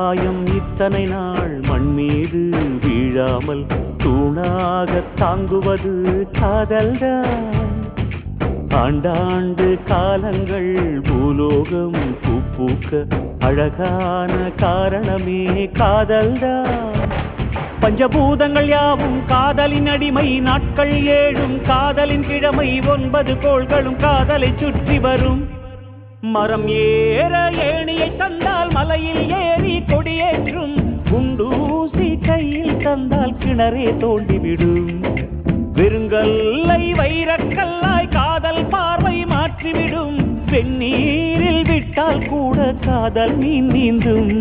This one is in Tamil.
காயம் இத்தனை நாள் மண் மீது வீழாமல் தூணாக தாங்குவது காதல்தான். ஆண்டாண்டு காலங்கள் பூலோகம் பூக்க அழகான காரணமே காதல்தான். பஞ்சபூதங்கள் யாவும் காதலின் அடிமை, நாட்கள் 7 காதலின் கிழமை, 9 கோள்களும் காதலை சுற்றி வரும். மரம் ஏற ஏணியை தந்தால் மலையில் ஏறி கொடியேற்றும், குண்டூசி கையில் தந்தால் கிணறே தோண்டிவிடும். வெறுங்கல்லை வைரக்கல்லாய் காதல் பார்வை மாற்றிவிடும், வெந்நீரில் விட்டால் கூட காதல் மீன் நீந்தும்.